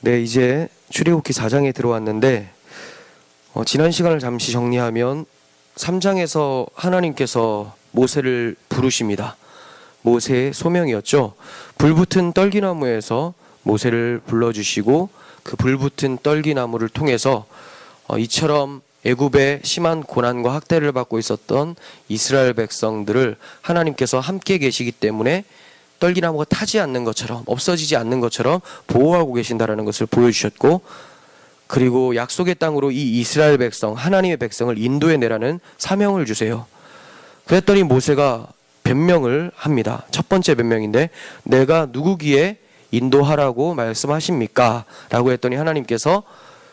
네, 이제 출애굽기 4장에 들어왔는데 지난 시간을 잠시 정리하면 3장에서 하나님께서 모세를 부르십니다. 모세의 소명이었죠. 불붙은 떨기나무에서 모세를 불러주시고 그 불붙은 떨기나무를 통해서 이처럼 애굽의 심한 고난과 학대를 받고 있었던 이스라엘 백성들을 하나님께서 함께 계시기 때문에 떨기나무가 타지 않는 것처럼, 없어지지 않는 것처럼 보호하고 계신다라는 것을 보여주셨고, 그리고 약속의 땅으로 이 이스라엘 백성, 하나님의 백성을 인도해 내라는 사명을 주세요. 그랬더니 모세가 변명을 합니다. 첫 번째 변명인데, 내가 누구기에 인도하라고 말씀하십니까? 라고 했더니 하나님께서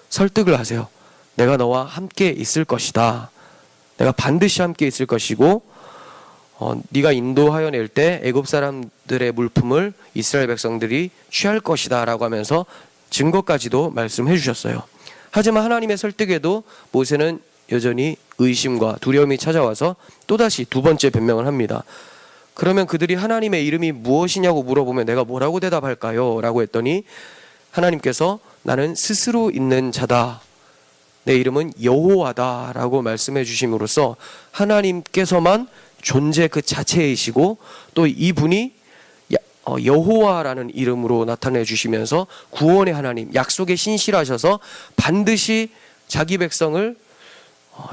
설득을 하세요. 내가 너와 함께 있을 것이다. 내가 반드시 함께 있을 것이고, 네가 인도하여 낼 때 애굽 사람들의 물품을 이스라엘 백성들이 취할 것이다 라고 하면서 증거까지도 말씀해 주셨어요. 하지만 하나님의 설득에도 모세는 여전히 의심과 두려움이 찾아와서 또다시 두 번째 변명을 합니다. 그러면 그들이 하나님의 이름이 무엇이냐고 물어보면 내가 뭐라고 대답할까요? 라고 했더니 하나님께서 나는 스스로 있는 자다. 내 이름은 여호와다 라고 말씀해 주심으로써 하나님께서만 존재 그 자체이시고 또 이분이 여호와라는 이름으로 나타내 주시면서 구원의 하나님, 약속에 신실하셔서 반드시 자기 백성을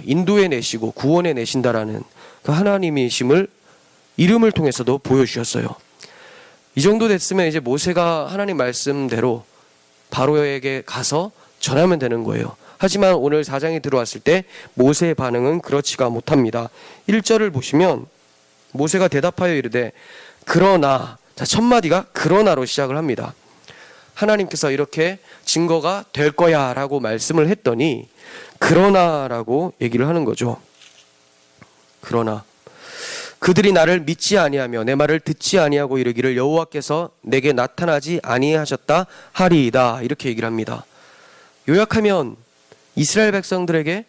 인도해 내시고 구원해 내신다라는 그 하나님이심을 이름을 통해서도 보여주셨어요. 이 정도 됐으면 이제 모세가 하나님 말씀대로 바로에게 가서 전하면 되는 거예요. 하지만 오늘 4장에 들어왔을 때 모세의 반응은 그렇지가 못합니다. 1절을 보시면 모세가 대답하여 이르되 그러나, 자, 첫 마디가 그러나로 시작을 합니다. 하나님께서 이렇게 증거가 될 거야 라고 말씀을 했더니 그러나라고 얘기를 하는 거죠. 그러나 그들이 나를 믿지 아니하며 내 말을 듣지 아니하고 이르기를 여호와께서 내게 나타나지 아니하셨다 하리이다, 이렇게 얘기를 합니다. 요약하면 이스라엘 백성들에게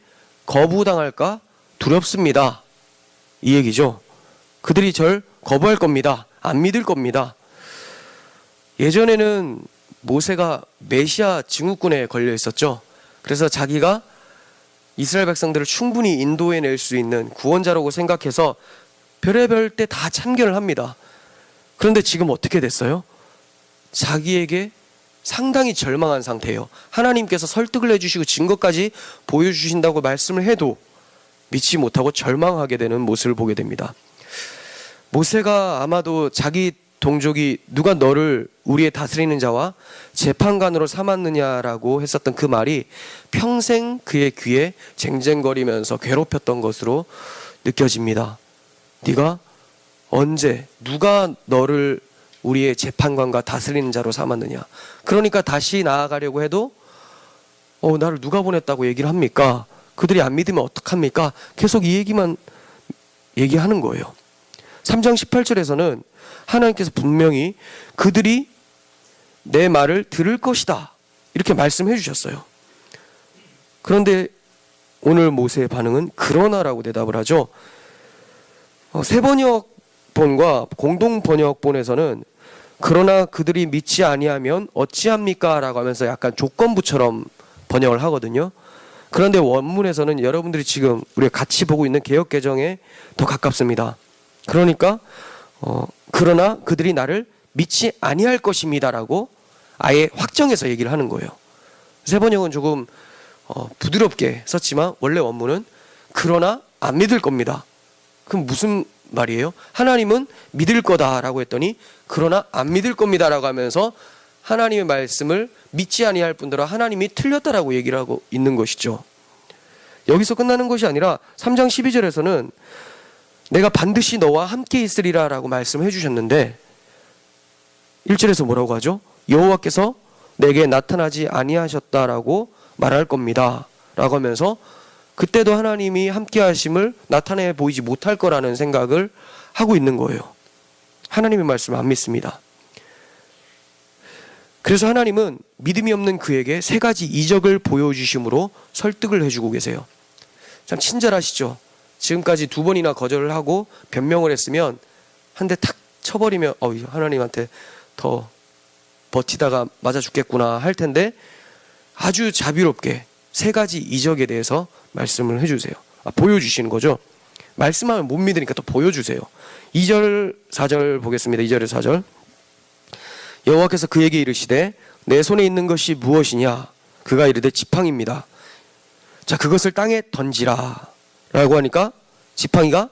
거부당할까 두렵습니다, 이 얘기죠. 그들이 절 거부할 겁니다. 안 믿을 겁니다. 예전에는 모세가 메시아 증후군에 걸려 있었죠. 그래서 자기가 이스라엘 백성들을 충분히 인도해낼 수 있는 구원자라고 생각해서 별의별 때 다 참견을 합니다. 그런데 지금 어떻게 됐어요? 자기에게 상당히 절망한 상태예요. 하나님께서 설득을 해주시고 증거까지 보여주신다고 말씀을 해도 믿지 못하고 절망하게 되는 모습을 보게 됩니다. 모세가 아마도 자기 동족이 누가 너를 우리의 다스리는 자와 재판관으로 삼았느냐라고 했었던 그 말이 평생 그의 귀에 쟁쟁거리면서 괴롭혔던 것으로 느껴집니다. 네가 언제, 누가 너를 우리의 재판관과 다스리는 자로 삼았느냐. 그러니까 다시 나아가려고 해도 나를 누가 보냈다고 얘기를 합니까? 그들이 안 믿으면 어떡합니까? 계속 이 얘기만 얘기하는 거예요. 3장 18절에서는 하나님께서 분명히 그들이 내 말을 들을 것이다, 이렇게 말씀해 주셨어요. 그런데 오늘 모세의 반응은 그러나라고 대답을 하죠. 새번역본과 공동번역본에서는 그러나 그들이 믿지 아니하면 어찌합니까? 라고 하면서 약간 조건부처럼 번역을 하거든요. 그런데 원문에서는 여러분들이 지금 우리가 같이 보고 있는 개역개정에 더 가깝습니다. 그러니까 그러나 그들이 나를 믿지 아니할 것입니다 라고 아예 확정해서 얘기를 하는 거예요. 새번역은 조금 부드럽게 썼지만 원래 원문은 그러나 안 믿을 겁니다. 그럼 무슨 말이에요? 하나님은 믿을 거다라고 했더니 그러나 안 믿을 겁니다라고 하면서 하나님의 말씀을 믿지 아니할 뿐더러 하나님이 틀렸다라고 얘기를 하고 있는 것이죠. 여기서 끝나는 것이 아니라 3장 12절에서는 내가 반드시 너와 함께 있으리라 라고 말씀해 주셨는데 1절에서 뭐라고 하죠? 여호와께서 내게 나타나지 아니하셨다라고 말할 겁니다 라고 하면서 그때도 하나님이 함께 하심을 나타내 보이지 못할 거라는 생각을 하고 있는 거예요. 하나님의 말씀을 안 믿습니다. 그래서 하나님은 믿음이 없는 그에게 세 가지 이적을 보여주심으로 설득을 해주고 계세요. 참 친절하시죠. 지금까지 두 번이나 거절을 하고 변명을 했으면 한 대 탁 쳐버리면 하나님한테 더 버티다가 맞아 죽겠구나 할 텐데 아주 자비롭게 세 가지 이적에 대해서 말씀을 해주세요. 보여주시는 거죠. 말씀하면 못 믿으니까 또 보여주세요. 2절 4절 보겠습니다. 2절에서 4절. 여호와께서 그에게 이르시되 내 손에 있는 것이 무엇이냐? 그가 이르되 지팡이입니다. 자, 그것을 땅에 던지라 라고 하니까 지팡이가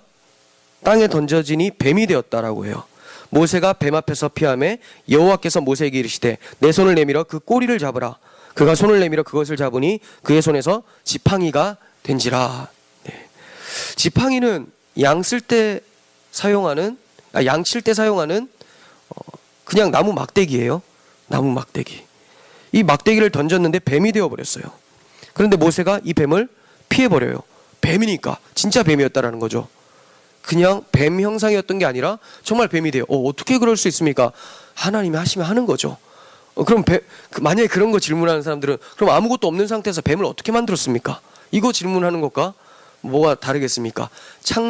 땅에 던져지니 뱀이 되었다라고 해요. 모세가 뱀 앞에서 피하매 여호와께서 모세에게 이르시되 내 손을 내밀어 그 꼬리를 잡으라. 그가 손을 내밀어 그것을 잡으니 그의 손에서 지팡이가 된지라. 네. 지팡이는 양 칠 때 사용하는 그냥 나무 막대기예요. 나무 막대기. 이 막대기를 던졌는데 뱀이 되어버렸어요. 그런데 모세가 이 뱀을 피해버려요. 뱀이니까 진짜 뱀이었다라는 거죠. 그냥 뱀 형상이었던 게 아니라 정말 뱀이 돼요. 어떻게 그럴 수 있습니까? 하나님이 하시면 하는 거죠. 그럼 만약에 그런 거 질문하는 사람들은 그럼 아무것도 없는 상태에서 뱀을 어떻게 만들었습니까? 이거 질문하는 것과 뭐가 다르겠습니까?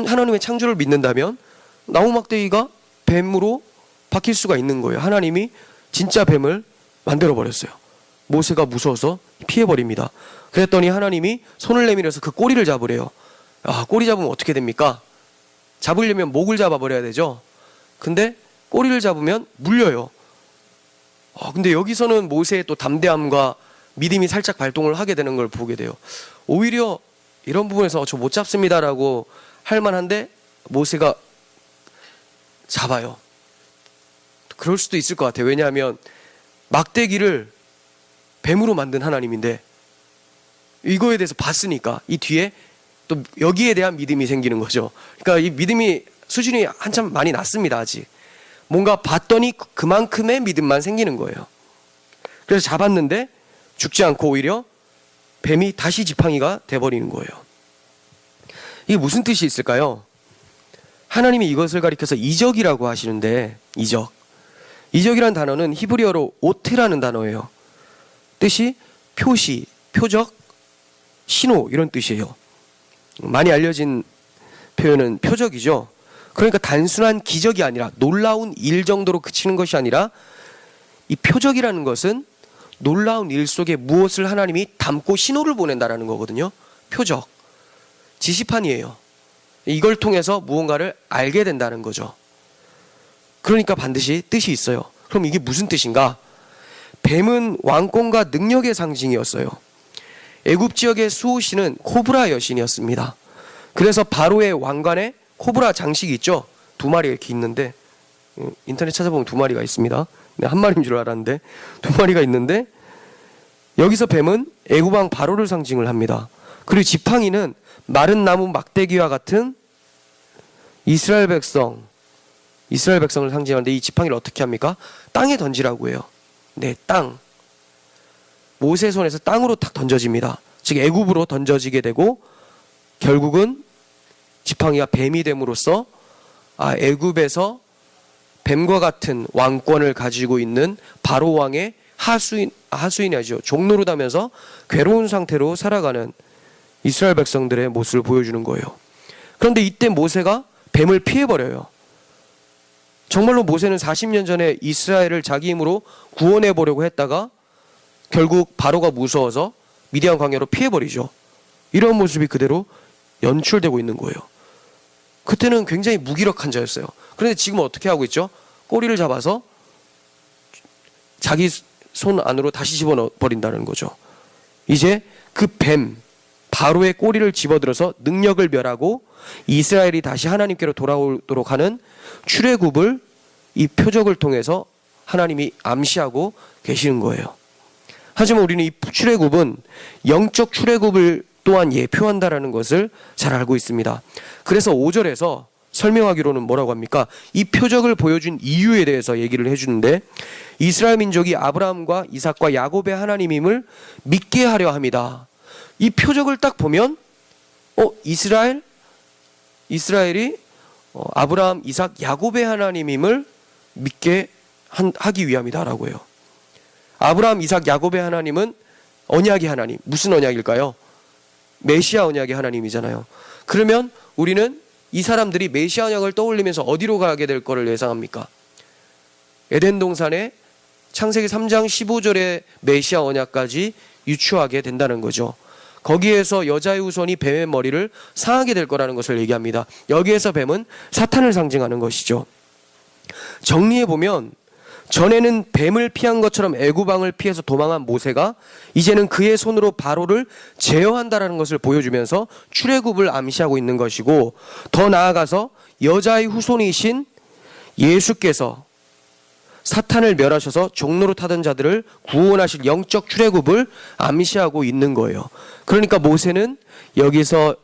하나님의 창조를 믿는다면 나무 막대기가 뱀으로 바뀔 수가 있는 거예요. 하나님이 진짜 뱀을 만들어 버렸어요. 모세가 무서워서 피해버립니다. 그랬더니 하나님이 손을 내밀어서 그 꼬리를 잡으래요. 꼬리 잡으면 어떻게 됩니까? 잡으려면 목을 잡아버려야 되죠. 근데 꼬리를 잡으면 물려요. 근데 여기서는 모세의 또 담대함과 믿음이 살짝 발동을 하게 되는 걸 보게 돼요. 오히려 이런 부분에서 저 못 잡습니다라고 할 만한데 모세가 잡아요. 그럴 수도 있을 것 같아요. 왜냐하면 막대기를 뱀으로 만든 하나님인데 이거에 대해서 봤으니까 이 뒤에 또 여기에 대한 믿음이 생기는 거죠. 그러니까 이 믿음이 수준이 한참 많이 낮습니다. 아직 뭔가 봤더니 그만큼의 믿음만 생기는 거예요. 그래서 잡았는데 죽지 않고 오히려 뱀이 다시 지팡이가 돼버리는 거예요. 이게 무슨 뜻이 있을까요? 하나님이 이것을 가리켜서 이적이라고 하시는데 이적이라는 단어는 히브리어로 오트라는 단어예요. 뜻이 표시, 표적, 신호 이런 뜻이에요. 많이 알려진 표현은 표적이죠. 그러니까 단순한 기적이 아니라 놀라운 일 정도로 그치는 것이 아니라 이 표적이라는 것은 놀라운 일 속에 무엇을 하나님이 담고 신호를 보낸다라는 거거든요. 표적, 지시판이에요. 이걸 통해서 무언가를 알게 된다는 거죠. 그러니까 반드시 뜻이 있어요. 그럼 이게 무슨 뜻인가? 뱀은 왕권과 능력의 상징이었어요. 애굽 지역의 수호신은 코브라 여신이었습니다. 그래서 바로의 왕관에 코브라 장식이 있죠. 2마리 이렇게 있는데 인터넷 찾아보면 2마리가 있습니다. 한 마리인 줄 알았는데 2마리가 있는데 여기서 뱀은 애굽 왕 바로를 상징을 합니다. 그리고 지팡이는 마른 나무 막대기와 같은 이스라엘 백성을 상징하는데 이 지팡이를 어떻게 합니까? 땅에 던지라고 해요. 네, 땅. 모세 손에서 땅으로 탁 던져집니다. 즉 애굽으로 던져지게 되고 결국은 지팡이가 뱀이 됨으로써 애굽에서 뱀과 같은 왕권을 가지고 있는 바로 왕의 하수인이죠. 종노릇하면서 괴로운 상태로 살아가는 이스라엘 백성들의 모습을 보여주는 거예요. 그런데 이때 모세가 뱀을 피해버려요. 정말로 모세는 40년 전에 이스라엘을 자기 힘으로 구원해 보려고 했다가 결국 바로가 무서워서 미디안 광야로 피해버리죠. 이런 모습이 그대로 연출되고 있는 거예요. 그때는 굉장히 무기력한 자였어요. 그런데 지금 어떻게 하고 있죠? 꼬리를 잡아서 자기 손 안으로 다시 집어버린다는 거죠. 이제 그 뱀, 바로의 꼬리를 집어들어서 능력을 멸하고 이스라엘이 다시 하나님께로 돌아오도록 하는 출애굽을 이 표적을 통해서 하나님이 암시하고 계시는 거예요. 하지만 우리는 이 출애굽은 영적 출애굽을 또한 예표한다라는 것을 잘 알고 있습니다. 그래서 5절에서 설명하기로는 뭐라고 합니까? 이 표적을 보여준 이유에 대해서 얘기를 해주는데 이스라엘 민족이 아브라함과 이삭과 야곱의 하나님임을 믿게 하려 합니다. 이 표적을 딱 보면 이스라엘이 아브라함, 이삭, 야곱의 하나님임을 믿게 하기 위함이다라고 해요. 아브라함, 이삭, 야곱의 하나님은 언약의 하나님. 무슨 언약일까요? 메시아 언약의 하나님이잖아요. 그러면 우리는 이 사람들이 메시아 언약을 떠올리면서 어디로 가게 될 거를 예상합니까? 에덴 동산에 창세기 3장 15절의 메시아 언약까지 유추하게 된다는 거죠. 거기에서 여자의 후손이 뱀의 머리를 상하게 될 거라는 것을 얘기합니다. 여기에서 뱀은 사탄을 상징하는 것이죠. 정리해보면 전에는 뱀을 피한 것처럼 애구방을 피해서 도망한 모세가 이제는 그의 손으로 바로를 제어한다라는 것을 보여주면서 출애굽을 암시하고 있는 것이고, 더 나아가서 여자의 후손이신 예수께서 사탄을 멸하셔서 종로로 타던 자들을 구원하실 영적 출애굽을 암시하고 있는 거예요. 그러니까 모세는 여기서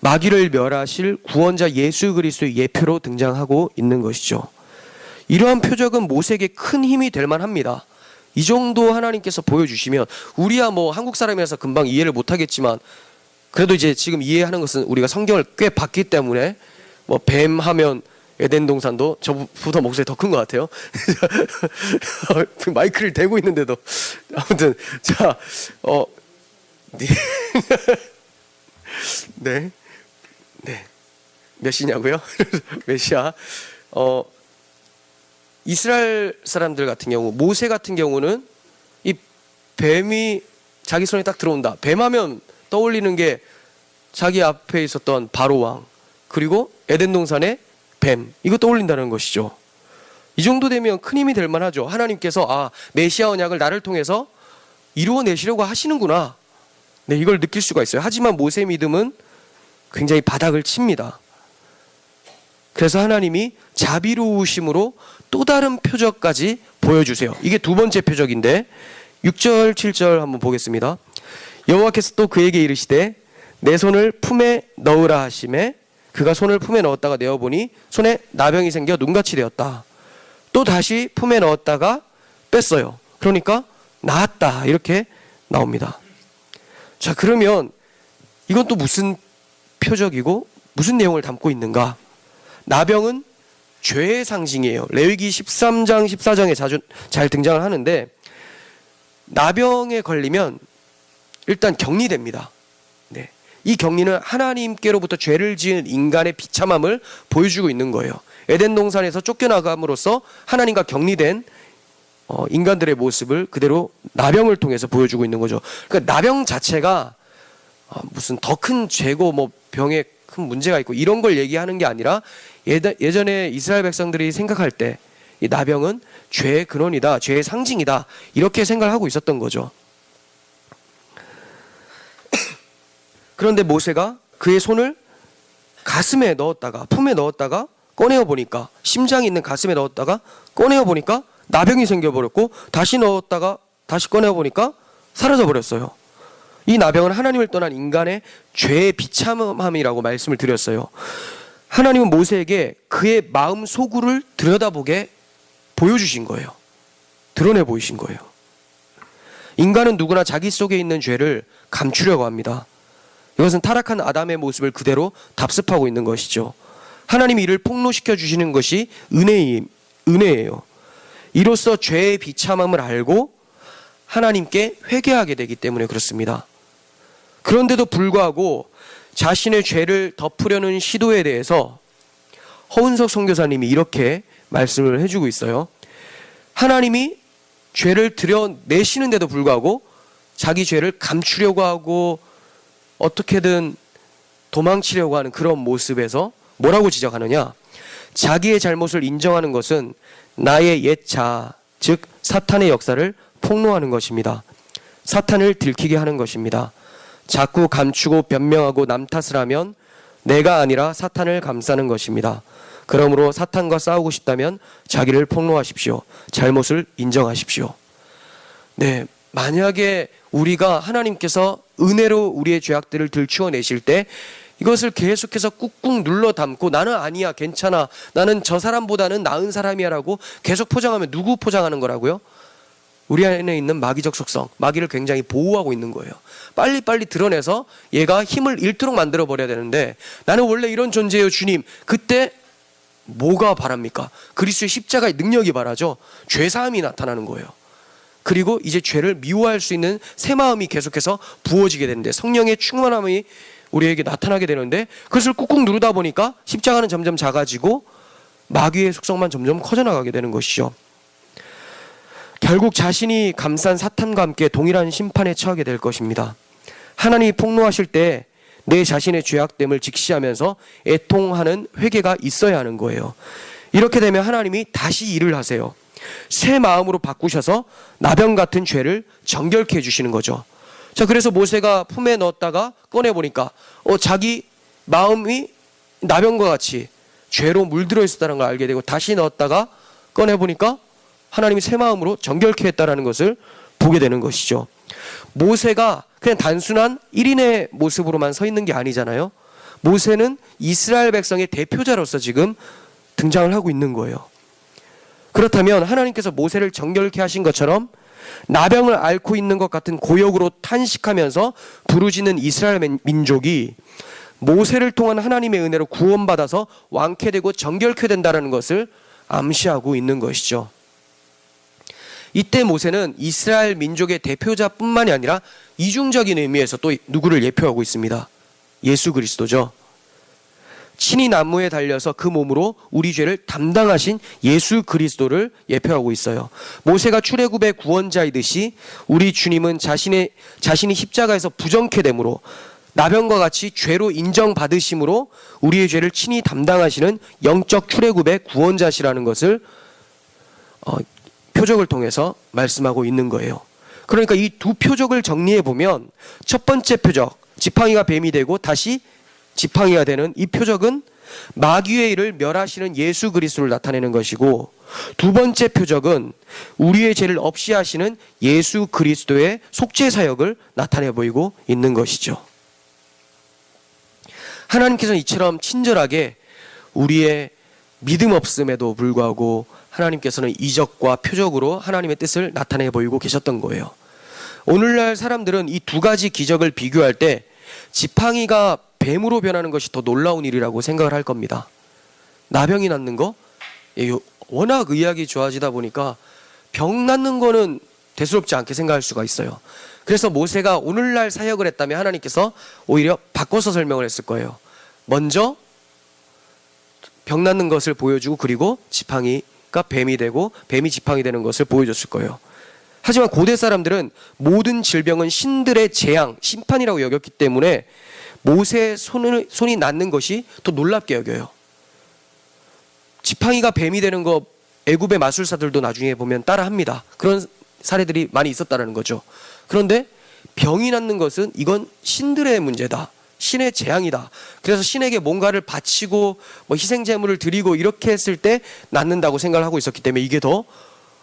마귀를 멸하실 구원자 예수 그리스도의 예표로 등장하고 있는 것이죠. 이러한 표적은 모세에게 큰 힘이 될 만합니다. 이 정도 하나님께서 보여주시면, 우리야 뭐 한국 사람이라서 금방 이해를 못하겠지만 그래도 이제 지금 이해하는 것은 우리가 성경을 꽤 봤기 때문에, 뭐 뱀 하면 에덴 동산도 저보다 목소리 더 큰 것 같아요. 마이크를 대고 있는데도. 아무튼 자, 네. 몇 시냐고요? 메시아. 이스라엘 사람들 같은 경우, 모세 같은 경우는 이 뱀이 자기 손에 딱 들어온다. 뱀하면 떠올리는 게 자기 앞에 있었던 바로 왕, 그리고 에덴 동산의 뱀, 이거 떠올린다는 것이죠. 이 정도 되면 큰 힘이 될 만하죠. 하나님께서 메시아 언약을 나를 통해서 이루어내시려고 하시는구나, 네, 이걸 느낄 수가 있어요. 하지만 모세의 믿음은 굉장히 바닥을 칩니다. 그래서 하나님이 자비로우심으로 또 다른 표적까지 보여주세요. 이게 두 번째 표적인데 6절 7절 한번 보겠습니다. 여호와께서 또 그에게 이르시되 내 손을 품에 넣으라 하시매 그가 손을 품에 넣었다가 내어보니 손에 나병이 생겨 눈같이 되었다. 또 다시 품에 넣었다가 뺐어요. 그러니까 나았다, 이렇게 나옵니다. 자, 그러면 이건 또 무슨 표적이고 무슨 내용을 담고 있는가? 나병은 죄의 상징이에요. 레위기 13장 14장에 자주 잘 등장을 하는데, 나병에 걸리면 일단 격리됩니다. 네. 이 격리는 하나님께로부터 죄를 지은 인간의 비참함을 보여주고 있는 거예요. 에덴 동산에서 쫓겨나감으로써 하나님과 격리된 인간들의 모습을 그대로 나병을 통해서 보여주고 있는 거죠. 그러니까 나병 자체가 무슨 더 큰 죄고 뭐 병에 큰 문제가 있고 이런 걸 얘기하는 게 아니라, 예전에 이스라엘 백성들이 생각할 때 이 나병은 죄의 근원이다, 죄의 상징이다, 이렇게 생각을 하고 있었던 거죠. 그런데 모세가 그의 손을 가슴에 넣었다가 품에 넣었다가 꺼내어 보니까, 심장이 있는 가슴에 넣었다가 꺼내어 보니까 나병이 생겨버렸고, 다시 넣었다가 다시 꺼내어 보니까 사라져 버렸어요. 이 나병은 하나님을 떠난 인간의 죄의 비참함이라고 말씀을 드렸어요. 하나님은 모세에게 그의 마음 소굴을 들여다보게 보여주신 거예요. 드러내 보이신 거예요. 인간은 누구나 자기 속에 있는 죄를 감추려고 합니다. 이것은 타락한 아담의 모습을 그대로 답습하고 있는 것이죠. 하나님이 이를 폭로시켜 주시는 것이 은혜예요. 이로써 죄의 비참함을 알고 하나님께 회개하게 되기 때문에 그렇습니다. 그런데도 불구하고 자신의 죄를 덮으려는 시도에 대해서 허은석 선교사님이 이렇게 말씀을 해주고 있어요. 하나님이 죄를 드러내시는데도 불구하고 자기 죄를 감추려고 하고 어떻게든 도망치려고 하는 그런 모습에서 뭐라고 지적하느냐? 자기의 잘못을 인정하는 것은 나의 옛 자아, 즉 사탄의 역사를 폭로하는 것입니다. 사탄을 들키게 하는 것입니다. 자꾸 감추고 변명하고 남 탓을 하면 내가 아니라 사탄을 감싸는 것입니다. 그러므로 사탄과 싸우고 싶다면 자기를 폭로하십시오. 잘못을 인정하십시오. 네, 만약에 우리가 하나님께서 은혜로 우리의 죄악들을 들추어내실 때 이것을 계속해서 꾹꾹 눌러 담고 나는 아니야, 괜찮아, 나는 저 사람보다는 나은 사람이야 라고 계속 포장하면 누구 포장하는 거라고요? 우리 안에 있는 마귀적 속성, 마귀를 굉장히 보호하고 있는 거예요. 빨리빨리 드러내서 얘가 힘을 잃도록 만들어버려야 되는데, 나는 원래 이런 존재예요 주님. 그때 뭐가 바랍니까? 그리스도의 십자가의 능력이 바라죠. 죄사함이 나타나는 거예요. 그리고 이제 죄를 미워할 수 있는 새 마음이 계속해서 부어지게 되는데, 성령의 충만함이 우리에게 나타나게 되는데, 그것을 꾹꾹 누르다 보니까 십자가는 점점 작아지고 마귀의 속성만 점점 커져나가게 되는 것이죠. 결국 자신이 감싼 사탄과 함께 동일한 심판에 처하게 될 것입니다. 하나님이 폭로하실 때 내 자신의 죄악됨을 직시하면서 애통하는 회개가 있어야 하는 거예요. 이렇게 되면 하나님이 다시 일을 하세요. 새 마음으로 바꾸셔서 나병 같은 죄를 정결케 해주시는 거죠. 자, 그래서 모세가 품에 넣었다가 꺼내보니까 자기 마음이 나병과 같이 죄로 물들어 있었다는 걸 알게 되고, 다시 넣었다가 꺼내보니까 하나님이 새 마음으로 정결케 했다는 것을 보게 되는 것이죠. 모세가 그냥 단순한 1인의 모습으로만 서 있는 게 아니잖아요. 모세는 이스라엘 백성의 대표자로서 지금 등장을 하고 있는 거예요. 그렇다면 하나님께서 모세를 정결케 하신 것처럼 나병을 앓고 있는 것 같은 고역으로 탄식하면서 부르짖는 이스라엘 민족이 모세를 통한 하나님의 은혜로 구원받아서 완쾌되고 정결케 된다는 것을 암시하고 있는 것이죠. 이때 모세는 이스라엘 민족의 대표자뿐만이 아니라 이중적인 의미에서 또 누구를 예표하고 있습니다. 예수 그리스도죠. 친히 나무에 달려서 그 몸으로 우리 죄를 담당하신 예수 그리스도를 예표하고 있어요. 모세가 출애굽의 구원자이듯이 우리 주님은 자신이 십자가에서 부정케 됨으로 나병과 같이 죄로 인정받으심으로 우리의 죄를 친히 담당하시는 영적 출애굽의 구원자시라는 것을 표적을 통해서 말씀하고 있는 거예요. 그러니까 이 두 표적을 정리해 보면, 첫 번째 표적, 지팡이가 뱀이 되고 다시 지팡이가 되는 이 표적은 마귀의 일을 멸하시는 예수 그리스도를 나타내는 것이고, 두 번째 표적은 우리의 죄를 없이 하시는 예수 그리스도의 속죄 사역을 나타내 보이고 있는 것이죠. 하나님께서는 이처럼 친절하게 우리의 믿음 없음에도 불구하고 하나님께서는 이적과 표적으로 하나님의 뜻을 나타내 보이고 계셨던 거예요. 오늘날 사람들은 이 두 가지 기적을 비교할 때 지팡이가 뱀으로 변하는 것이 더 놀라운 일이라고 생각을 할 겁니다. 나병이 낫는 거? 워낙 의학이 좋아지다 보니까 병 낫는 거는 대수롭지 않게 생각할 수가 있어요. 그래서 모세가 오늘날 사역을 했다면 하나님께서 오히려 바꿔서 설명을 했을 거예요. 먼저 병 낫는 것을 보여주고, 그리고 지팡이가 뱀이 되고 뱀이 지팡이 되는 것을 보여줬을 거예요. 하지만 고대 사람들은 모든 질병은 신들의 재앙, 심판이라고 여겼기 때문에 모세의 손이 낫는 것이 더 놀랍게 여겨요. 지팡이가 뱀이 되는 거 애굽의 마술사들도 나중에 보면 따라합니다. 그런 사례들이 많이 있었다는 거죠. 그런데 병이 낫는 것은 이건 신들의 문제다, 신의 재앙이다. 그래서 신에게 뭔가를 바치고 희생 제물을 드리고 이렇게 했을 때 낫는다고 생각을 하고 있었기 때문에 이게 더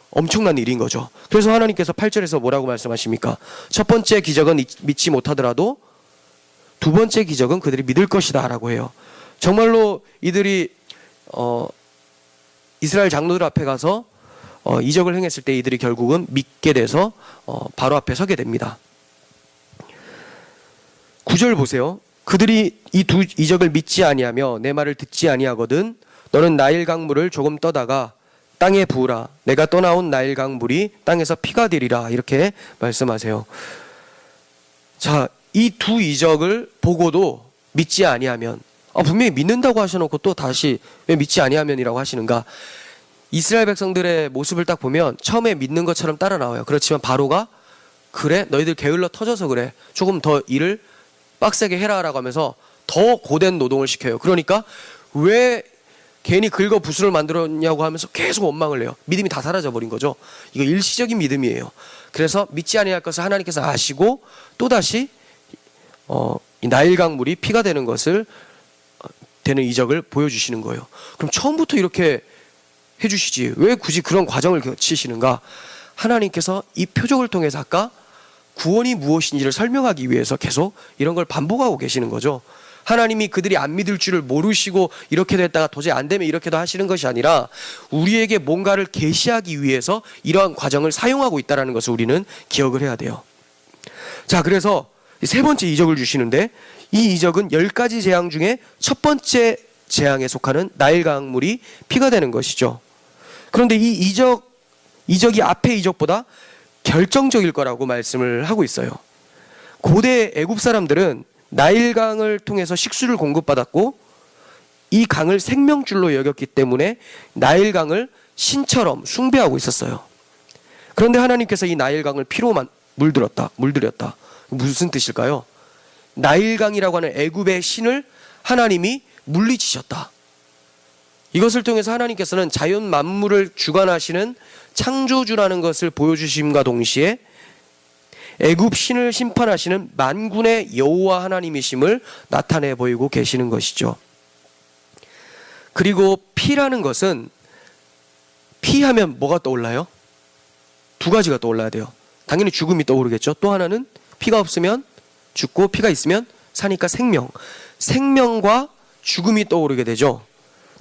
엄청난 일인 거죠. 그래서 하나님께서 8절에서 뭐라고 말씀하십니까? 첫 번째 기적은 믿지 못하더라도 두 번째 기적은 그들이 믿을 것이다 라고 해요. 정말로 이들이 이스라엘 장로들 앞에 가서 이적을 행했을 때 이들이 결국은 믿게 돼서 바로 앞에 서게 됩니다. 9절 보세요. 그들이 이 두 이적을 믿지 아니하며 내 말을 듣지 아니하거든 너는 나일 강물을 조금 떠다가 땅에 부으라. 내가 떠나온 나일 강물이 땅에서 피가 되리라. 이렇게 말씀하세요. 자, 이 두 이적을 보고도 믿지 아니하면, 분명히 믿는다고 하셔놓고 또 다시 왜 믿지 아니하면이라고 하시는가? 이스라엘 백성들의 모습을 딱 보면 처음에 믿는 것처럼 따라 나와요. 그렇지만 바로가 그래? 너희들 게을러 터져서 그래. 조금 더 일을 빡세게 해라라고 하면서 더 고된 노동을 시켜요. 그러니까 왜 괜히 긁어 부스를 만들었냐고 하면서 계속 원망을 해요. 믿음이 다 사라져버린 거죠. 이거 일시적인 믿음이에요. 그래서 믿지 아니할 것을 하나님께서 아시고 또다시 이 나일강 물이 피가 되는 것을 되는 이적을 보여주시는 거예요. 그럼 처음부터 이렇게 해주시지 왜 굳이 그런 과정을 거치시는가? 하나님께서 이 표적을 통해서 아까 구원이 무엇인지를 설명하기 위해서 계속 이런 걸 반복하고 계시는 거죠. 하나님이 그들이 안 믿을 줄을 모르시고 이렇게 됐다가 도저히 안 되면 이렇게도 하시는 것이 아니라 우리에게 뭔가를 계시하기 위해서 이러한 과정을 사용하고 있다는 것을 우리는 기억을 해야 돼요. 자, 그래서 세 번째 이적을 주시는데 이 이적은 10가지 재앙 중에 첫 번째 재앙에 속하는 나일 강물이 피가 되는 것이죠. 그런데 이 이적이 앞의 이적보다 결정적일 거라고 말씀을 하고 있어요. 고대 애굽 사람들은 나일강을 통해서 식수를 공급받았고 이 강을 생명줄로 여겼기 때문에 나일강을 신처럼 숭배하고 있었어요. 그런데 하나님께서 이 나일강을 피로 물들였다. 무슨 뜻일까요? 나일강이라고 하는 애굽의 신을 하나님이 물리치셨다. 이것을 통해서 하나님께서는 자연 만물을 주관하시는 창조주라는 것을 보여주심과 동시에 애굽 신을 심판하시는 만군의 여호와 하나님이심을 나타내 보이고 계시는 것이죠. 그리고 피라는 것은, 피하면 뭐가 떠올라요? 두 가지가 떠올라야 돼요. 당연히 죽음이 떠오르겠죠. 또 하나는 피가 없으면 죽고 피가 있으면 사니까 생명. 생명과 죽음이 떠오르게 되죠.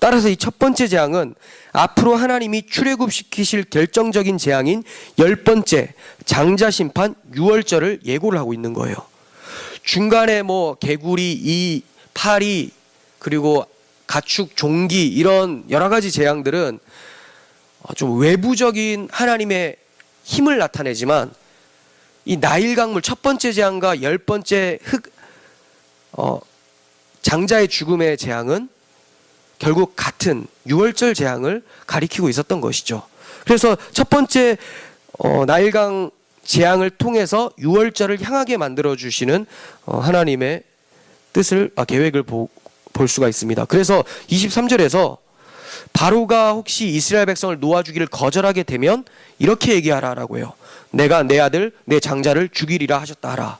따라서 이 첫 번째 재앙은 앞으로 하나님이 출애굽시키실 결정적인 재앙인 10번째 장자심판 유월절을 예고를 하고 있는 거예요. 중간에 뭐 개구리, 이, 파리, 그리고 가축, 종기, 이런 여러 가지 재앙들은 좀 외부적인 하나님의 힘을 나타내지만, 이 나일강물 첫 번째 재앙과 10번째 장자의 죽음의 재앙은 결국 같은 유월절 재앙을 가리키고 있었던 것이죠. 그래서 첫 번째 나일강 재앙을 통해서 유월절을 향하게 만들어 주시는 하나님의 뜻을, 계획을 볼 수가 있습니다. 그래서 23절에서 바로가 혹시 이스라엘 백성을 놓아주기를 거절하게 되면 이렇게 얘기하라라고 해요. 내가 내 아들 내 장자를 죽이리라 하셨다 하라.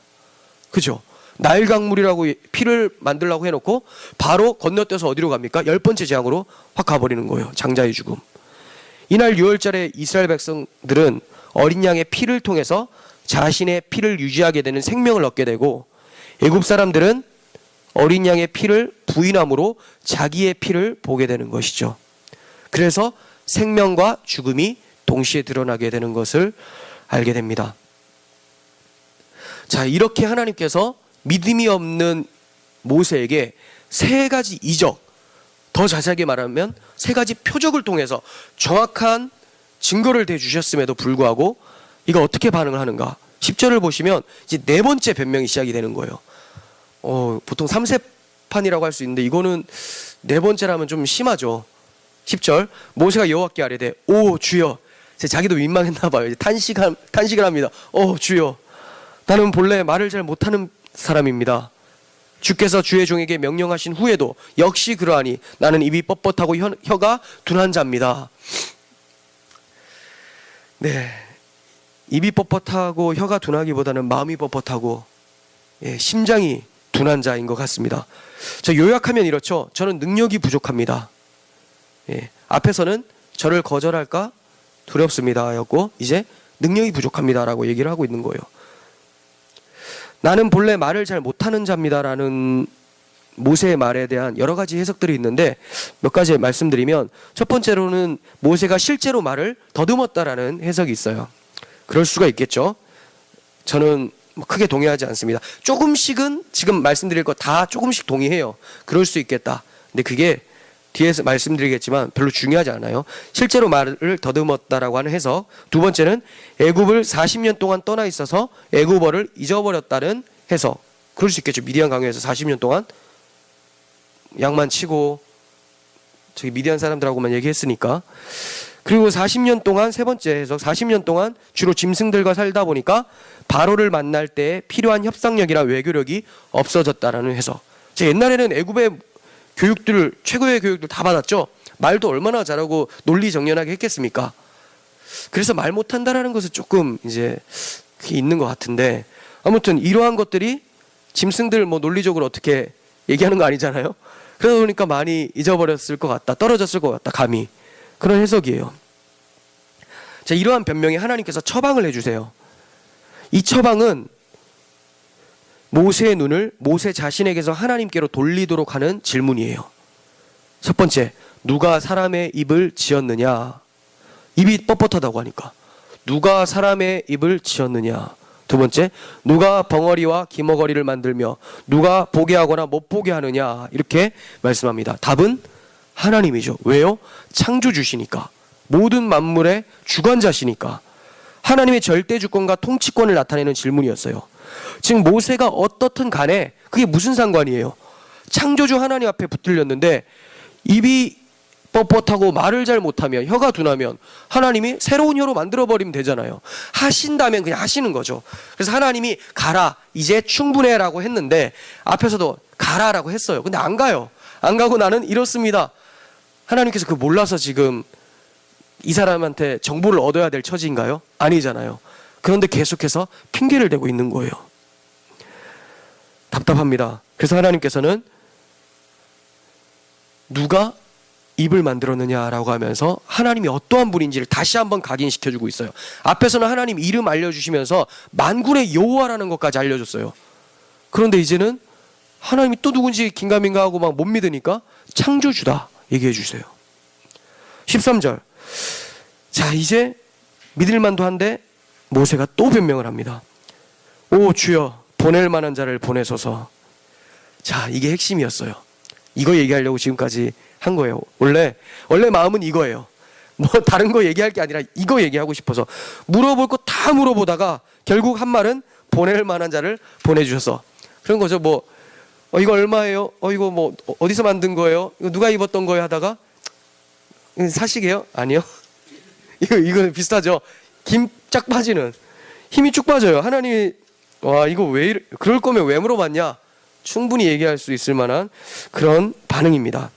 그죠? 나일강물이라고 피를 만들라고 해놓고 바로 건너뛰어서 어디로 갑니까? 10번째 재앙으로 확 가버리는 거예요. 장자의 죽음. 이날 유월절에 이스라엘 백성들은 어린 양의 피를 통해서 자신의 피를 유지하게 되는 생명을 얻게 되고, 애굽 사람들은 어린 양의 피를 부인함으로 자기의 피를 보게 되는 것이죠. 그래서 생명과 죽음이 동시에 드러나게 되는 것을 알게 됩니다. 자, 이렇게 하나님께서 믿음이 없는 모세에게 세 가지 이적, 더 자세하게 말하면 세 가지 표적을 통해서 정확한 증거를 대주셨음에도 불구하고 이거 어떻게 반응을 하는가? 10절을 보시면 이제 네 번째 변명이 시작이 되는 거예요. 보통 3세판이라고 할 수 있는데 이거는 네 번째라면 좀 심하죠. 10절, 모세가 여호와께 아뢰되 오 주여. 자기도 민망했나 봐요. 이제 탄식을 합니다. 주여, 나는 본래 말을 잘 못하는 사람입니다. 주께서 주의 종에게 명령하신 후에도 역시 그러하니 나는 입이 뻣뻣하고 혀가 둔한 자입니다. 네, 입이 뻣뻣하고 혀가 둔하기보다는 마음이 뻣뻣하고 심장이 둔한 자인 것 같습니다. 저 요약하면 이렇죠. 저는 능력이 부족합니다. 앞에서는 저를 거절할까 두렵습니다 였고, 이제 능력이 부족합니다 라고 얘기를 하고 있는 거예요. 나는 본래 말을 잘 못하는 자입니다라는 모세의 말에 대한 여러 가지 해석들이 있는데, 몇 가지 말씀드리면, 첫 번째로는 모세가 실제로 말을 더듬었다라는 해석이 있어요. 그럴 수가 있겠죠. 저는 크게 동의하지 않습니다. 조금씩은 지금 말씀드릴 거 다 조금씩 동의해요. 그럴 수 있겠다. 근데 그게 뒤에서 말씀드리겠지만 별로 중요하지 않아요. 실제로 말을 더듬었다라고 하는 해석. 두 번째는 애굽을 40년 동안 떠나 있어서 애굽어를 잊어버렸다는 해석. 그럴 수 있겠죠. 미디안 강요에서 40년 동안 양만 치고 저기 미디안 사람들하고만 얘기했으니까. 그리고 40년 동안, 세 번째 해석, 40년 동안 주로 짐승들과 살다 보니까 바로를 만날 때 필요한 협상력이나 외교력이 없어졌다라는 해석. 옛날에는 애굽의 교육들, 최고의 교육들 다 받았죠. 말도 얼마나 잘하고 논리정연하게 했겠습니까? 그래서 말 못한다라는 것은 조금 이제 그게 있는 것 같은데, 아무튼 이러한 것들이 짐승들 논리적으로 어떻게 얘기하는 거 아니잖아요. 그러다 보니까 많이 잊어버렸을 것 같다, 떨어졌을 것 같다, 감이. 그런 해석이에요. 자, 이러한 변명에 하나님께서 처방을 해주세요. 이 처방은 모세의 눈을 모세 자신에게서 하나님께로 돌리도록 하는 질문이에요. 첫 번째, 누가 사람의 입을 지었느냐? 입이 뻣뻣하다고 하니까 누가 사람의 입을 지었느냐? 두 번째, 누가 벙어리와 기머거리를 만들며 누가 보게 하거나 못 보게 하느냐? 이렇게 말씀합니다. 답은 하나님이죠. 왜요? 창조주시니까, 모든 만물의 주관자시니까. 하나님의 절대 주권과 통치권을 나타내는 질문이었어요. 즉 모세가 어떻든 간에 그게 무슨 상관이에요? 창조주 하나님 앞에 붙들렸는데 입이 뻣뻣하고 말을 잘 못하면, 혀가 둔하면 하나님이 새로운 혀로 만들어버리면 되잖아요. 하신다면 그냥 하시는 거죠. 그래서 하나님이 가라, 이제 충분해 라고 했는데 앞에서도 가라라고 했어요. 근데 안 가요. 안 가고 나는 이렇습니다. 하나님께서 그 몰라서 지금 이 사람한테 정보를 얻어야 될 처지인가요? 아니잖아요. 그런데 계속해서 핑계를 대고 있는 거예요. 답답합니다. 그래서 하나님께서는 누가 입을 만들었느냐라고 하면서 하나님이 어떠한 분인지를 다시 한번 각인시켜주고 있어요. 앞에서는 하나님 이름 알려주시면서 만군의 여호와라는 것까지 알려줬어요. 그런데 이제는 하나님이 또 누군지 긴가민가하고 막 못 믿으니까 창조주다 얘기해 주세요. 13절. 자, 이제 믿을만도 한데 모세가 또 변명을 합니다. 오 주여, 보낼 만한 자를 보내소서. 자, 이게 핵심이었어요. 이거 얘기하려고 지금까지 한 거예요. 원래 마음은 이거예요. 뭐 다른 거 얘기할 게 아니라 이거 얘기하고 싶어서 물어볼 거 다 물어보다가 결국 한 말은 보낼 만한 자를 보내주셔서 그런 거죠. 뭐 이거 얼마예요? 이거 뭐 어디서 만든 거예요? 이거 누가 입었던 거예요? 하다가 사시게요? 아니요. 이거 비슷하죠. 김 쫙 빠지는, 힘이 쭉 빠져요. 하나님이 와 이거 왜 그럴 거면 왜 물어봤냐? 충분히 얘기할 수 있을 만한 그런 반응입니다.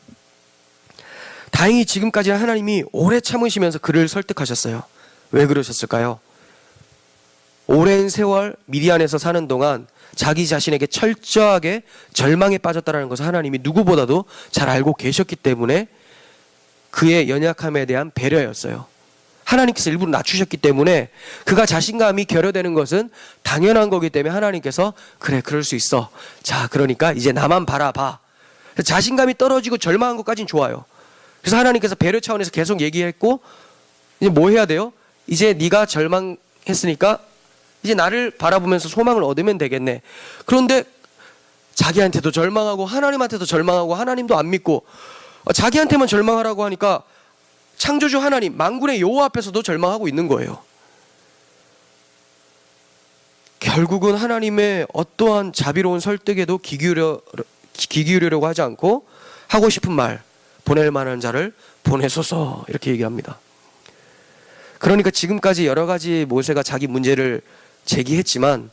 다행히 지금까지 하나님이 오래 참으시면서 그를 설득하셨어요. 왜 그러셨을까요? 오랜 세월 미디안에서 사는 동안 자기 자신에게 철저하게 절망에 빠졌다는 것을 하나님이 누구보다도 잘 알고 계셨기 때문에 그의 연약함에 대한 배려였어요. 하나님께서 일부러 낮추셨기 때문에 그가 자신감이 결여되는 것은 당연한 거기 때문에 하나님께서 그래 그럴 수 있어. 자 그러니까 이제 나만 바라봐. 자신감이 떨어지고 절망한 것까지는 좋아요. 그래서 하나님께서 배려 차원에서 계속 얘기했고 이제 뭐 해야 돼요? 이제 네가 절망했으니까 이제 나를 바라보면서 소망을 얻으면 되겠네. 그런데 자기한테도 절망하고 하나님한테도 절망하고 하나님도 안 믿고 자기한테만 절망하라고 하니까 창조주 하나님 만군의 여호와 앞에서도 절망하고 있는 거예요. 결국은 하나님의 어떠한 자비로운 설득에도 귀 기울이려고 하지 않고 하고 싶은 말, 보낼 만한 자를 보내소서 이렇게 얘기합니다. 그러니까 지금까지 여러 가지 모세가 자기 문제를 제기했지만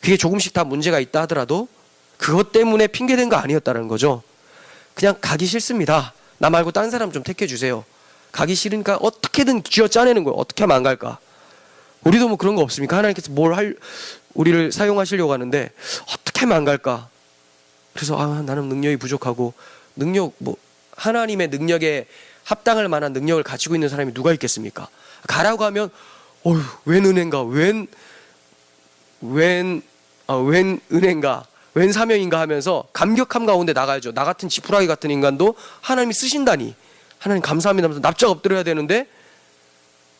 그게 조금씩 다 문제가 있다 하더라도 그것 때문에 핑계댄 거 아니었다는 거죠. 그냥 가기 싫습니다. 나 말고 딴 사람 좀 택해 주세요. 가기 싫으니까 어떻게든 쥐어 짜내는 거예요. 어떻게 하면 안 갈까? 우리도 뭐 그런 거 없습니까? 하나님께서 우리를 사용하시려고 하는데 어떻게 하면 안 갈까? 그래서 나는 능력이 부족하고 하나님의 능력에 합당할 만한 능력을 가지고 있는 사람이 누가 있겠습니까? 가라고 하면 웬 은혜인가? 웬 은혜인가? 웬 사명인가 하면서 감격함 가운데 나가야죠. 나 같은 지푸라기 같은 인간도 하나님이 쓰신다니 하나님 감사합니다 하면서 납작 엎드려야 되는데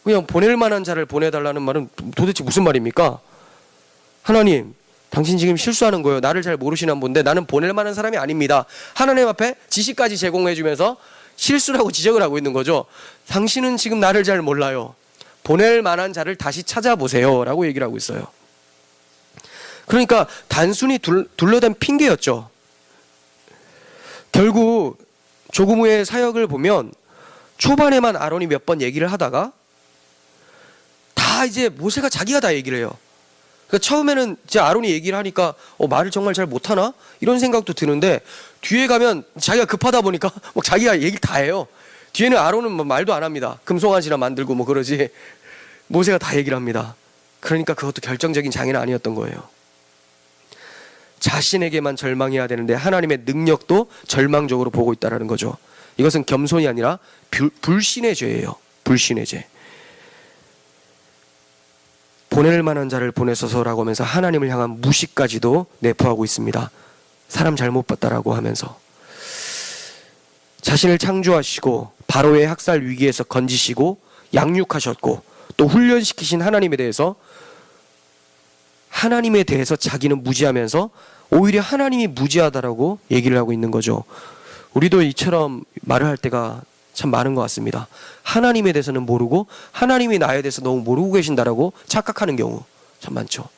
그냥 보낼 만한 자를 보내달라는 말은 도대체 무슨 말입니까? 하나님 당신 지금 실수하는 거예요. 나를 잘 모르시는 분인데 나는 보낼 만한 사람이 아닙니다. 하나님 앞에 지시까지 제공해 주면서 실수라고 지적을 하고 있는 거죠. 당신은 지금 나를 잘 몰라요. 보낼 만한 자를 다시 찾아보세요 라고 얘기를 하고 있어요. 그러니까 단순히 둘러댄 핑계였죠. 결국 조금 후에 사역을 보면 초반에만 아론이 몇 번 얘기를 하다가 다 이제 모세가 자기가 다 얘기를 해요. 그러니까 처음에는 이제 아론이 얘기를 하니까 말을 정말 잘 못하나? 이런 생각도 드는데 뒤에 가면 자기가 급하다 보니까 막 자기가 얘기를 다 해요. 뒤에는 아론은 뭐 말도 안 합니다. 금송아지나 만들고 뭐 그러지. 모세가 다 얘기를 합니다. 그러니까 그것도 결정적인 장애는 아니었던 거예요. 자신에게만 절망해야 되는데 하나님의 능력도 절망적으로 보고 있다는 거죠. 이것은 겸손이 아니라 불신의 죄예요. 불신의 죄. 보낼 만한 자를 보내소서라고 하면서 하나님을 향한 무시까지도 내포하고 있습니다. 사람 잘못 봤다라고 하면서 자신을 창조하시고 바로의 학살 위기에서 건지시고 양육하셨고 또 훈련시키신 하나님에 대해서 자기는 무지하면서 오히려 하나님이 무지하다라고 얘기를 하고 있는 거죠. 우리도 이처럼 말을 할 때가 참 많은 것 같습니다. 하나님에 대해서는 모르고 하나님이 나에 대해서 너무 모르고 계신다라고 착각하는 경우 참 많죠.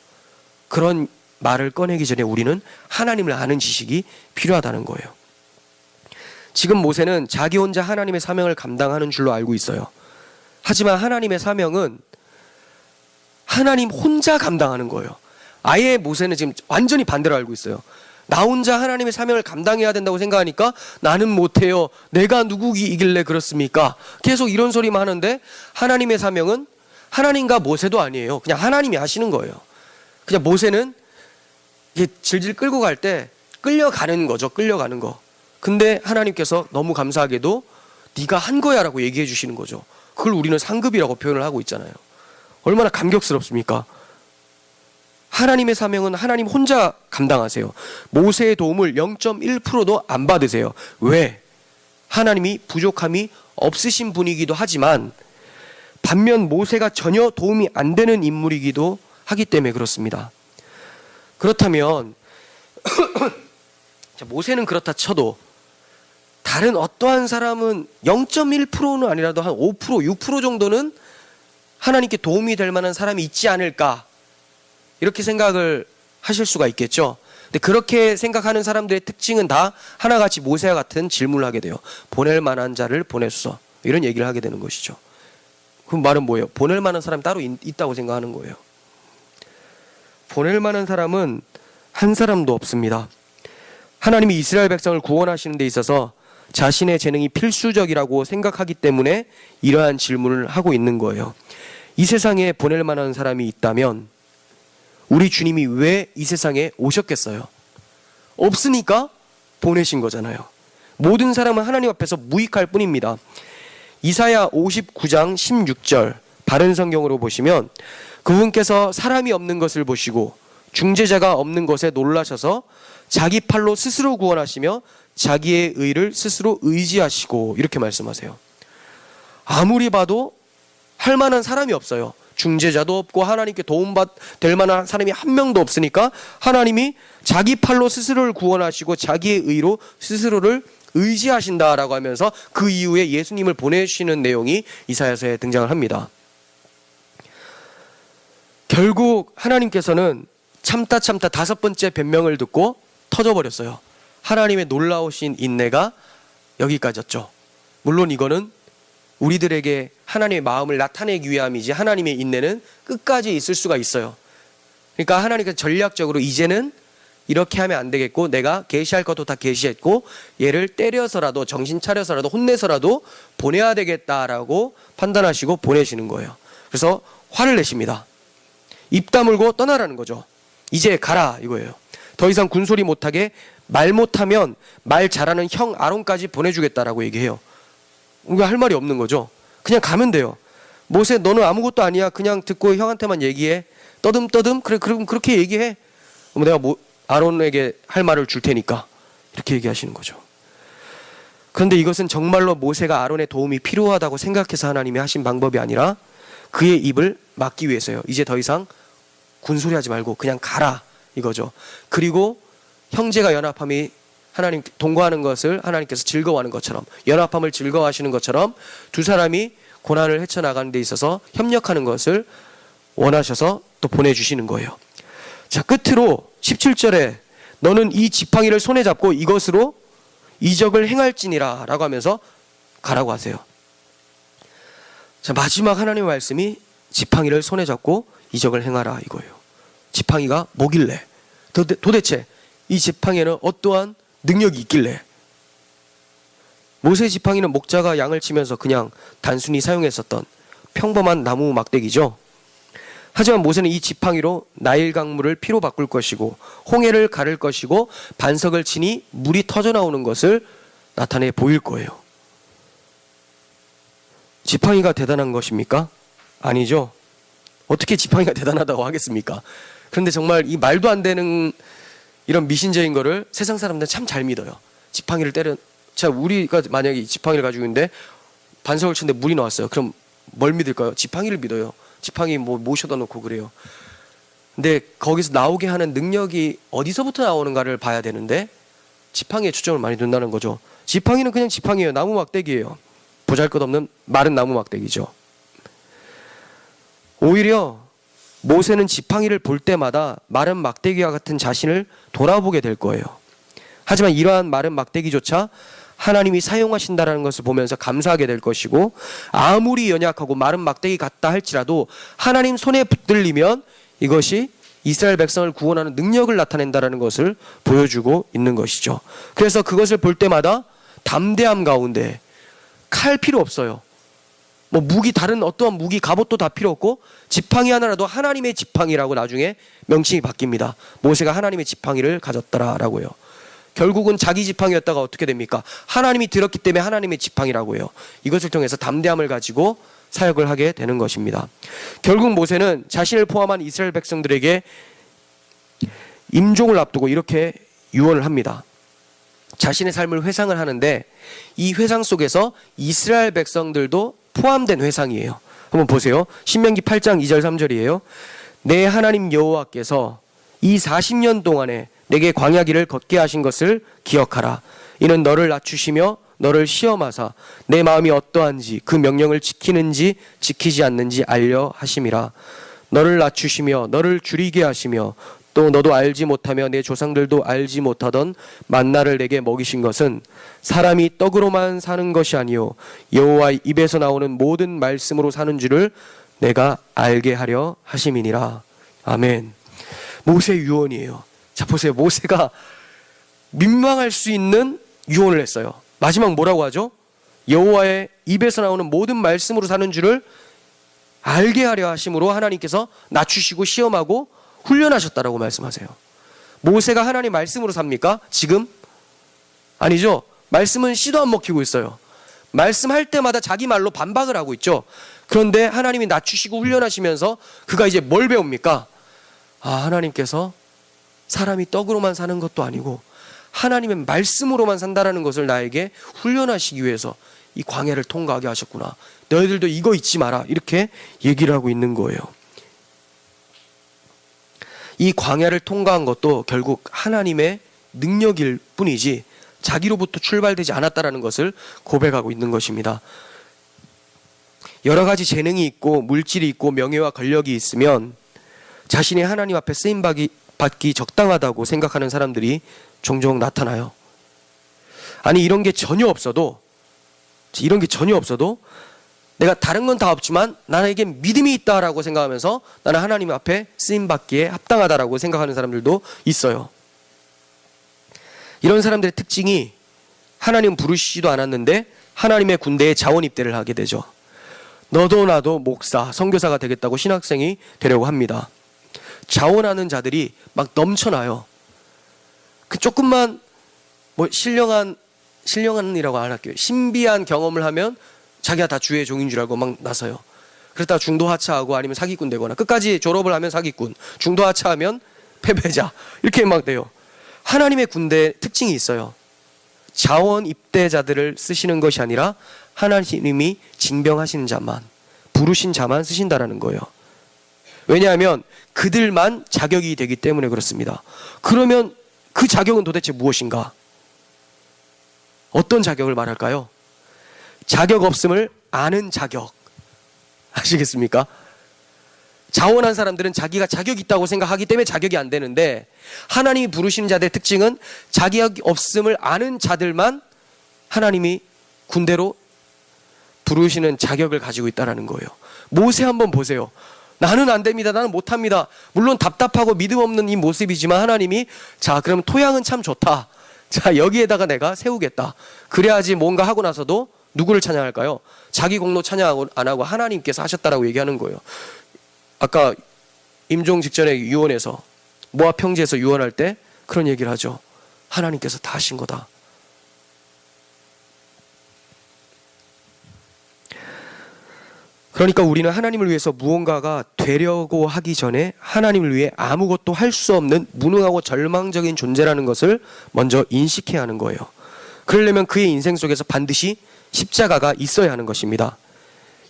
그런 말을 꺼내기 전에 우리는 하나님을 아는 지식이 필요하다는 거예요. 지금 모세는 자기 혼자 하나님의 사명을 감당하는 줄로 알고 있어요. 하지만 하나님의 사명은 하나님 혼자 감당하는 거예요. 아예 모세는 지금 완전히 반대로 알고 있어요. 나 혼자 하나님의 사명을 감당해야 된다고 생각하니까 나는 못해요. 내가 누구이길래 그렇습니까? 계속 이런 소리만 하는데 하나님의 사명은 하나님과 모세도 아니에요. 그냥 하나님이 하시는 거예요. 그냥 모세는 이게 질질 끌고 갈 때 끌려가는 거죠. 끌려가는 거. 근데 하나님께서 너무 감사하게도 네가 한 거야 라고 얘기해 주시는 거죠. 그걸 우리는 상급이라고 표현을 하고 있잖아요. 얼마나 감격스럽습니까? 하나님의 사명은 하나님 혼자 감당하세요. 모세의 도움을 0.1%도 안 받으세요. 왜? 하나님이 부족함이 없으신 분이기도 하지만 반면 모세가 전혀 도움이 안 되는 인물이기도 하기 때문에 그렇습니다. 그렇다면 모세는 그렇다 쳐도 다른 어떠한 사람은 0.1%는 아니라도 한 5%, 6% 정도는 하나님께 도움이 될 만한 사람이 있지 않을까, 이렇게 생각을 하실 수가 있겠죠. 근데 그렇게 생각하는 사람들의 특징은 다 하나같이 모세와 같은 질문을 하게 돼요. 보낼 만한 자를 보내소서, 이런 얘기를 하게 되는 것이죠. 그럼 말은 뭐예요? 보낼 만한 사람이 따로 있다고 생각하는 거예요. 보낼 만한 사람은 한 사람도 없습니다. 하나님이 이스라엘 백성을 구원하시는 데 있어서 자신의 재능이 필수적이라고 생각하기 때문에 이러한 질문을 하고 있는 거예요. 이 세상에 보낼 만한 사람이 있다면 우리 주님이 왜 이 세상에 오셨겠어요? 없으니까 보내신 거잖아요. 모든 사람은 하나님 앞에서 무익할 뿐입니다. 이사야 59장 16절 바른 성경으로 보시면 그분께서 사람이 없는 것을 보시고 중재자가 없는 것에 놀라셔서 자기 팔로 스스로 구원하시며 자기의 의를 스스로 의지하시고, 이렇게 말씀하세요. 아무리 봐도 할 만한 사람이 없어요. 중재자도 없고 하나님께 도움될 만한 사람이 한 명도 없으니까 하나님이 자기 팔로 스스로를 구원하시고 자기의 의로 스스로를 의지하신다라고 하면서 그 이후에 예수님을 보내시는 내용이 이사야서에 등장을 합니다. 결국 하나님께서는 참다 5번째 변명을 듣고 터져버렸어요. 하나님의 놀라우신 인내가 여기까지였죠. 물론 이거는 우리들에게 하나님의 마음을 나타내기 위함이지 하나님의 인내는 끝까지 있을 수가 있어요. 그러니까 하나님께서 전략적으로 이제는 이렇게 하면 안 되겠고, 내가 계시할 것도 다 계시했고 얘를 때려서라도 정신 차려서라도 혼내서라도 보내야 되겠다라고 판단하시고 보내시는 거예요. 그래서 화를 내십니다. 입 다물고 떠나라는 거죠. 이제 가라 이거예요. 더 이상 군소리 못하게, 말 못하면 말 잘하는 형 아론까지 보내주겠다라고 얘기해요. 우리가 할 말이 없는 거죠. 그냥 가면 돼요. 모세 너는 아무것도 아니야. 그냥 듣고 형한테만 얘기해. 떠듬 그래 그럼 그렇게 얘기해. 그럼 내가 아론에게 할 말을 줄 테니까, 이렇게 얘기하시는 거죠. 그런데 이것은 정말로 모세가 아론의 도움이 필요하다고 생각해서 하나님이 하신 방법이 아니라 그의 입을 막기 위해서요. 이제 더 이상 군소리 하지 말고 그냥 가라 이거죠. 그리고 형제가 연합함이 하나님 동거하는 것을 하나님께서 즐거워하는 것처럼, 연합함을 즐거워하시는 것처럼 두 사람이 고난을 헤쳐나가는 데 있어서 협력하는 것을 원하셔서 또 보내주시는 거예요. 자, 끝으로 17절에 너는 이 지팡이를 손에 잡고 이것으로 이적을 행할지니라 라고 하면서 가라고 하세요. 자, 마지막 하나님의 말씀이 지팡이를 손에 잡고 이적을 행하라 이거예요. 지팡이가 뭐길래, 도대체 이 지팡이에는 어떠한 능력이 있길래? 모세의 지팡이는 목자가 양을 치면서 그냥 단순히 사용했었던 평범한 나무 막대기죠. 하지만 모세는 이 지팡이로 나일 강물을 피로 바꿀 것이고 홍해를 가를 것이고 반석을 치니 물이 터져나오는 것을 나타내 보일 거예요. 지팡이가 대단한 것입니까? 아니죠. 어떻게 지팡이가 대단하다고 하겠습니까? 그런데 정말 이 말도 안 되는 이런 미신적인 거를 세상 사람들은 참 잘 믿어요. 지팡이를 자, 우리가 만약에 지팡이를 가지고 있는데 반석을 치는데 물이 나왔어요. 그럼 뭘 믿을까요? 지팡이를 믿어요. 지팡이 모셔다 놓고 그래요. 근데 거기서 나오게 하는 능력이 어디서부터 나오는가를 봐야 되는데 지팡이에 초점을 많이 둔다는 거죠. 지팡이는 그냥 지팡이에요. 나무 막대기예요. 보잘것없는 마른 나무 막대기죠. 오히려 모세는 지팡이를 볼 때마다 마른 막대기와 같은 자신을 돌아보게 될 거예요. 하지만 이러한 마른 막대기조차 하나님이 사용하신다라는 것을 보면서 감사하게 될 것이고, 아무리 연약하고 마른 막대기 같다 할지라도 하나님 손에 붙들리면 이것이 이스라엘 백성을 구원하는 능력을 나타낸다라는 것을 보여주고 있는 것이죠. 그래서 그것을 볼 때마다 담대함 가운데, 칼 필요 없어요. 뭐 무기, 다른 어떠한 무기, 갑옷도 다 필요 없고 지팡이 하나라도 하나님의 지팡이라고 나중에 명칭이 바뀝니다. 모세가 하나님의 지팡이를 가졌더라라고요. 결국은 자기 지팡이였다가 어떻게 됩니까? 하나님이 들었기 때문에 하나님의 지팡이라고 해요. 이것을 통해서 담대함을 가지고 사역을 하게 되는 것입니다. 결국 모세는 자신을 포함한 이스라엘 백성들에게 임종을 앞두고 이렇게 유언을 합니다. 자신의 삶을 회상을 하는데 이 회상 속에서 이스라엘 백성들도 포함된 회상이에요. 한번 보세요. 신명기 8장 2절 3절이에요. 내 하나님 여호와께서 이 40년 동안에 내게 광야길을 걷게 하신 것을 기억하라. 이는 너를 낮추시며 너를 시험하사 내 마음이 어떠한지 그 명령을 지키는지 지키지 않는지 알려 하심이라. 너를 낮추시며 너를 줄이게 하시며 또 너도 알지 못하며 내 조상들도 알지 못하던 만나를 내게 먹이신 것은 사람이 떡으로만 사는 것이 아니요 여호와의 입에서 나오는 모든 말씀으로 사는 줄을 내가 알게 하려 하심이니라. 아멘. 모세의 유언이에요. 자, 보세요. 모세가 민망할 수 있는 유언을 했어요. 마지막 뭐라고 하죠? 여호와의 입에서 나오는 모든 말씀으로 사는 줄을 알게 하려 하심으로 하나님께서 낮추시고 시험하고 훈련하셨다라고 말씀하세요. 모세가 하나님 말씀으로 삽니까? 지금? 아니죠. 말씀은 씨도 안 먹히고 있어요. 말씀할 때마다 자기 말로 반박을 하고 있죠. 그런데 하나님이 낮추시고 훈련하시면서 그가 이제 뭘 배웁니까? 아, 하나님께서 사람이 떡으로만 사는 것도 아니고 하나님의 말씀으로만 산다라는 것을 나에게 훈련하시기 위해서 이 광야를 통과하게 하셨구나. 너희들도 이거 잊지 마라. 이렇게 얘기를 하고 있는 거예요. 이 광야를 통과한 것도 결국 하나님의 능력일 뿐이지 자기로부터 출발되지 않았다라는 것을 고백하고 있는 것입니다. 여러 가지 재능이 있고 물질이 있고 명예와 권력이 있으면 자신이 하나님 앞에 쓰임받기 적당하다고 생각하는 사람들이 종종 나타나요. 아니 이런 게 전혀 없어도 내가 다른 건 다 없지만 나에게 믿음이 있다라고 생각하면서 나는 하나님 앞에 쓰임받기에 합당하다라고 생각하는 사람들도 있어요. 이런 사람들의 특징이 하나님 부르시지도 않았는데 하나님의 군대에 자원 입대를 하게 되죠. 너도 나도 목사, 선교사가 되겠다고 신학생이 되려고 합니다. 자원하는 자들이 막 넘쳐나요. 그 조금만 신령한이라고 안 할게요. 신비한 경험을 하면 자기가 다 주의 종인 줄 알고 막 나서요. 그러다가 중도 하차하고 아니면 사기꾼 되거나 끝까지 졸업을 하면 사기꾼, 중도 하차하면 패배자 이렇게 막 돼요. 하나님의 군대의 특징이 있어요. 자원 입대자들을 쓰시는 것이 아니라 하나님이 징병하시는 자만, 부르신 자만 쓰신다라는 거예요. 왜냐하면 그들만 자격이 되기 때문에 그렇습니다. 그러면 그 자격은 도대체 무엇인가? 어떤 자격을 말할까요? 자격 없음을 아는 자격. 아시겠습니까? 자원한 사람들은 자기가 자격이 있다고 생각하기 때문에 자격이 안 되는데 하나님이 부르시는 자들의 특징은 자격 없음을 아는 자들만 하나님이 군대로 부르시는 자격을 가지고 있다는 거예요. 모세 한번 보세요. 나는 안 됩니다. 나는 못합니다. 물론 답답하고 믿음 없는 이 모습이지만 하나님이 자 그럼 토양은 참 좋다. 자 여기에다가 내가 세우겠다. 그래야지 뭔가 하고 나서도 누구를 찬양할까요? 자기 공로 찬양 안 하고 하나님께서 하셨다라고 얘기하는 거예요. 아까 임종 직전에 유언에서 모압 평지에서 유언할 때 그런 얘기를 하죠. 하나님께서 다 하신 거다. 그러니까 우리는 하나님을 위해서 무언가가 되려고 하기 전에 하나님을 위해 아무것도 할 수 없는 무능하고 절망적인 존재라는 것을 먼저 인식해야 하는 거예요. 그러려면 그의 인생 속에서 반드시 십자가가 있어야 하는 것입니다.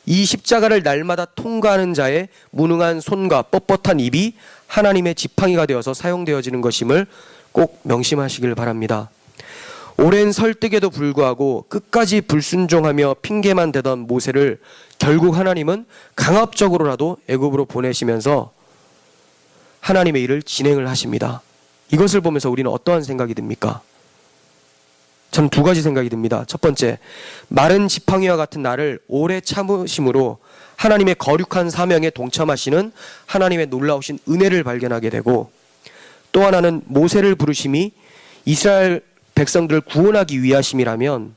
이 십자가를 날마다 통과하는 자의 무능한 손과 뻣뻣한 입이 하나님의 지팡이가 되어서 사용되어지는 것임을 꼭 명심하시길 바랍니다. 오랜 설득에도 불구하고 끝까지 불순종하며 핑계만 대던 모세를 결국 하나님은 강압적으로라도 애굽으로 보내시면서 하나님의 일을 진행을 하십니다. 이것을 보면서 우리는 어떠한 생각이 듭니까? 저는 두 가지 생각이 듭니다. 첫 번째, 마른 지팡이와 같은 나를 오래 참으심으로 하나님의 거룩한 사명에 동참하시는 하나님의 놀라우신 은혜를 발견하게 되고, 또 하나는 모세를 부르심이 이스라엘 백성들을 구원하기 위하심이라면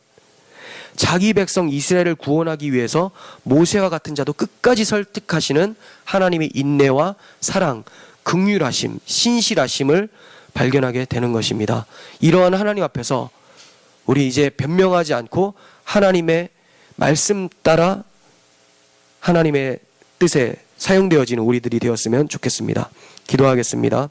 자기 백성 이스라엘을 구원하기 위해서 모세와 같은 자도 끝까지 설득하시는 하나님의 인내와 사랑, 긍휼하심, 신실하심을 발견하게 되는 것입니다. 이러한 하나님 앞에서 우리 이제 변명하지 않고 하나님의 말씀 따라 하나님의 뜻에 사용되어지는 우리들이 되었으면 좋겠습니다. 기도하겠습니다.